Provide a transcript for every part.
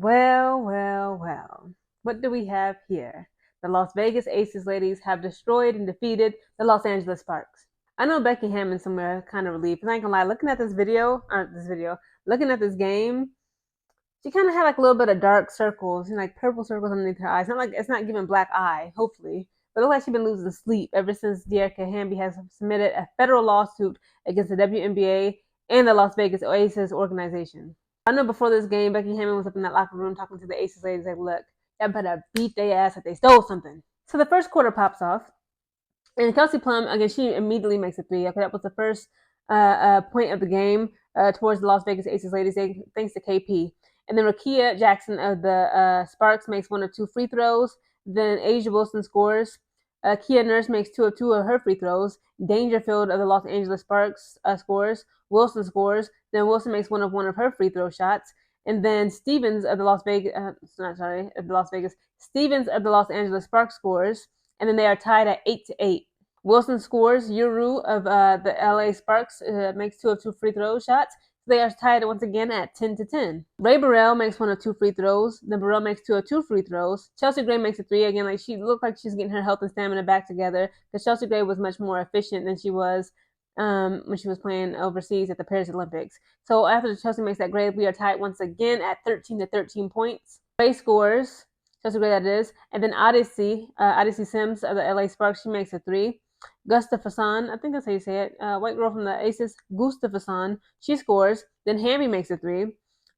Well, well, well. What do we have here? The Las Vegas Aces ladies have destroyed and defeated the Los Angeles Sparks. I know Becky Hammon somewhere kind of relieved. And I ain't gonna lie, looking at looking at this game, she kind of had like a little bit of dark circles, like purple circles underneath her eyes. Not like it's not giving black eye, hopefully, but it looks like she's been losing sleep ever since Dearica Hamby has submitted a federal lawsuit against the WNBA and the Las Vegas Aces organization. I know before this game, Becky Hammon was up in that locker room talking to the Aces ladies like, look, y'all better beat their ass if they stole something. So the first quarter pops off, and Kelsey Plum, again, she immediately makes a three. Okay, that was the first point of the game towards the Las Vegas Aces ladies, thanks to KP. And then Rakia Jackson of the Sparks makes one of two free throws. Then Asia Wilson scores. Kia Nurse makes two of her free throws. Dangerfield of the Los Angeles Sparks scores. Wilson scores. Then Wilson makes one of her free throw shots. And then Stevens of the Stevens of the Los Angeles Sparks scores. And then they are tied at 8-8. Wilson scores. Yuru of the LA Sparks makes two of two free throw shots. So they are tied once again at 10-10. Ray Burrell makes one of two free throws. Then Burrell makes two of two free throws. Chelsea Gray makes a three. Again, like she looked like she's getting her health and stamina back together because Chelsea Gray was much more efficient than she was when she was playing overseas at the Paris Olympics. So after Chelsea makes that grade, we are tied once again at 13 points. Gray scores. Chelsea Gray, that is. And then Odyssey Sims of the LA Sparks, she makes a three. Gustafsson, I think that's how you say it, white girl from the Aces, Gustafsson, she scores. Then Hamby makes a three.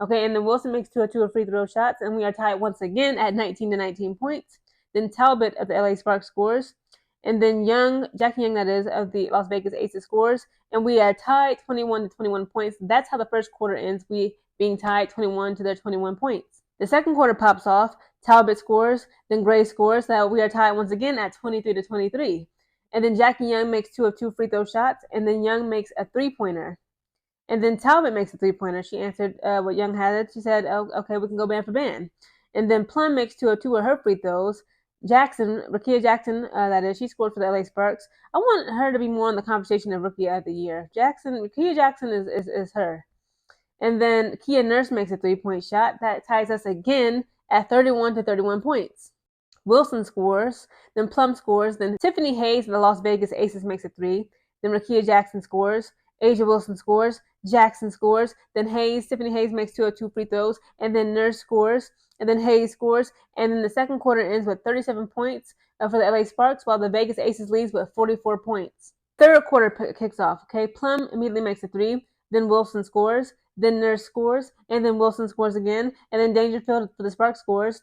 Okay, and then Wilson makes two of free throw shots, and we are tied once again at 19 points. Then Talbot of the LA Sparks scores. And then Jackie Young, that is, of the Las Vegas Aces scores. And we are tied 21 points. That's how the first quarter ends, we being tied 21 to their 21 points. The second quarter pops off. Talbot scores. Then Gray scores. So we are tied once again at 23-23. And then Jackie Young makes two of two free throw shots. And then Young makes a three-pointer. And then Talbot makes a three-pointer. She answered what Young had. She said, oh, okay, we can go band for band. And then Plum makes two of her free throws. Rakia Jackson, that is, she scored for the LA Sparks. I want her to be more in the conversation of Rookie of the Year. Rakia Jackson is her. And then Kia Nurse makes a three-point shot. That ties us again at 31 points. Wilson scores, then Plum scores, then Tiffany Hayes of the Las Vegas Aces makes a three, then Rakia Jackson scores, Asia Wilson scores, Jackson scores, then Tiffany Hayes makes two of two free throws, and then Nurse scores, and then Hayes scores, and then the second quarter ends with 37 points for the LA Sparks, while the Vegas Aces leads with 44 points. Third quarter kicks off, okay? Plum immediately makes a three, then Wilson scores, then Nurse scores, and then Wilson scores again, and then Dangerfield for the Sparks scores.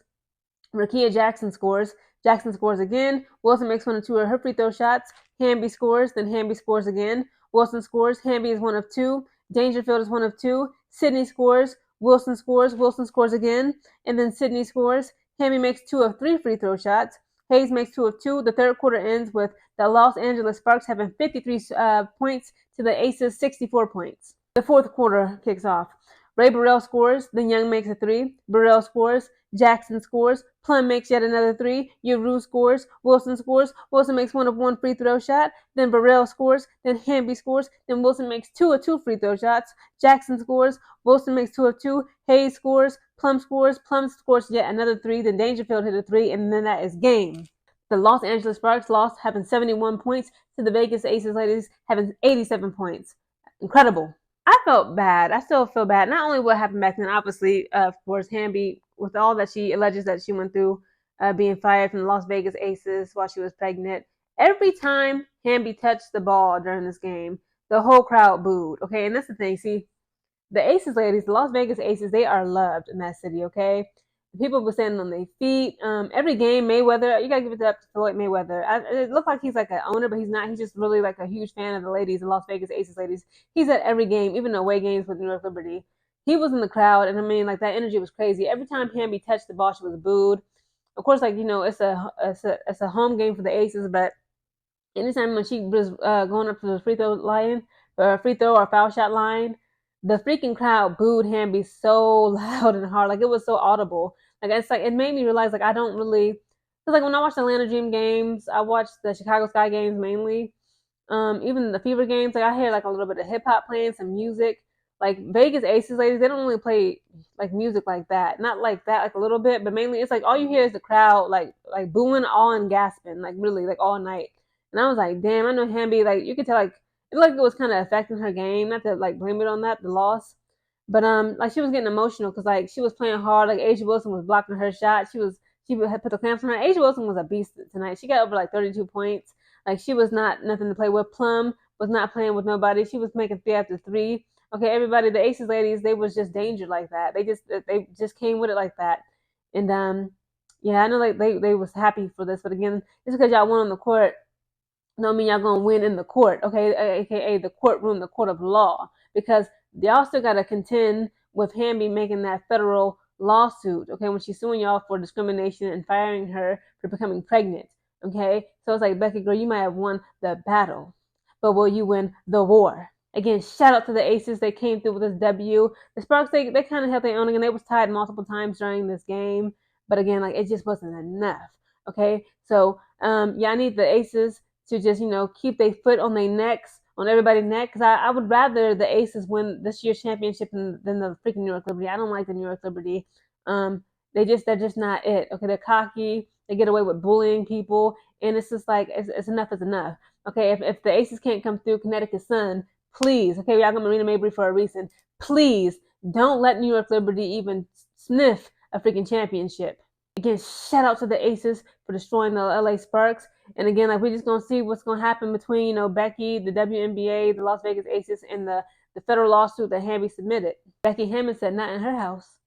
Rakia Jackson scores. Jackson scores again. Wilson makes one of two of her free throw shots. Hamby scores. Then Hamby scores again. Wilson scores. Hamby is one of two. Dangerfield is one of two. Sydney scores. Wilson scores. Wilson scores again. And then Sydney scores. Hamby makes two of three free throw shots. Hayes makes two of two. The third quarter ends with the Los Angeles Sparks having 53 points to the Aces 64 points. The fourth quarter kicks off. Ray Burrell scores. Then Young makes a three. Burrell scores. Jackson scores. Plum makes yet another three. Yuru scores. Wilson scores. Wilson makes one free throw shot. Then Burrell scores. Then Hamby scores. Then Wilson makes two of two free throw shots. Jackson scores. Wilson makes two of two. Hayes scores. Plum scores. Plum scores yet another three. Then Dangerfield hit a three. And then that is game. The Los Angeles Sparks lost, having 71 points to the Vegas Aces ladies having 87 points. Incredible. I felt bad. I still feel bad. Not only what happened back then, obviously, of course, Hamby, with all that she alleges that she went through, being fired from the Las Vegas Aces while she was pregnant. Every time Hamby touched the ball during this game, the whole crowd booed. Okay, and that's the thing. See, the Aces ladies, the Las Vegas Aces, they are loved in that city. Okay, people were standing on their feet. Every game, Mayweather, you gotta give it up to Floyd Mayweather. It looked like he's like an owner, but he's not. He's just really like a huge fan of the ladies, the Las Vegas Aces ladies. He's at every game, even away games with New York Liberty. He was in the crowd, and I mean, like that energy was crazy. Every time Hamby touched the ball, she was booed. Of course, like it's a home game for the Aces, but anytime when she was going up to the free throw line, or free throw or foul shot line, the freaking crowd booed Hamby so loud and hard, like it was so audible. Like it's like it made me realize like I don't really, cause like when I watch the Atlanta Dream games, I watch the Chicago Sky games mainly. Even the Fever games, like I hear like a little bit of hip hop playing, some music. like Vegas Aces ladies, they don't really play like music like that. Not like that, like a little bit, but mainly it's like all you hear is the crowd like booing all and gasping, like really like all night. And I was like, damn, I know Hamby, like you could tell like it was kind of affecting her game. Not to like blame it on that, the loss. But like she was getting emotional because like she was playing hard. Like Asia Wilson was blocking her shot. She had put the clamps on her. Asia Wilson was a beast tonight. She got over like 32 points. Like she was not nothing to play with. Plum was not playing with nobody. She was making 3 after 3. Okay, everybody, the Aces ladies, they was just danger like that. They just came with it like that. And yeah, I know like they was happy for this, but again, just because y'all won on the court don't mean y'all gonna win in the court, okay? AKA the courtroom, the court of law, because y'all still gotta contend with Hamby making that federal lawsuit, okay? When she's suing y'all for discrimination and firing her for becoming pregnant, okay? So it's like, Becky, girl, you might have won the battle, but will you win the war? Again, shout out to the Aces. They came through with this W. The Sparks, they kind of held their own again. They was tied multiple times during this game, but again, like it just wasn't enough. Okay, so yeah, I need the Aces to just keep their foot on their necks, on everybody's neck, because I would rather the Aces win this year's championship than the freaking New York Liberty. I don't like the New York Liberty. They're just not it. Okay, they're cocky. They get away with bullying people, and it's just like it's enough is enough. Okay, if the Aces can't come through Connecticut Sun, please, okay, y'all got Marina Mabry for a reason. Please don't let New York Liberty even sniff a freaking championship. Again, shout out to the Aces for destroying the LA Sparks. And again, like we're just gonna see what's gonna happen between Becky, the WNBA, the Las Vegas Aces, and the federal lawsuit that Hamby submitted. Becky Hammon said not in her house.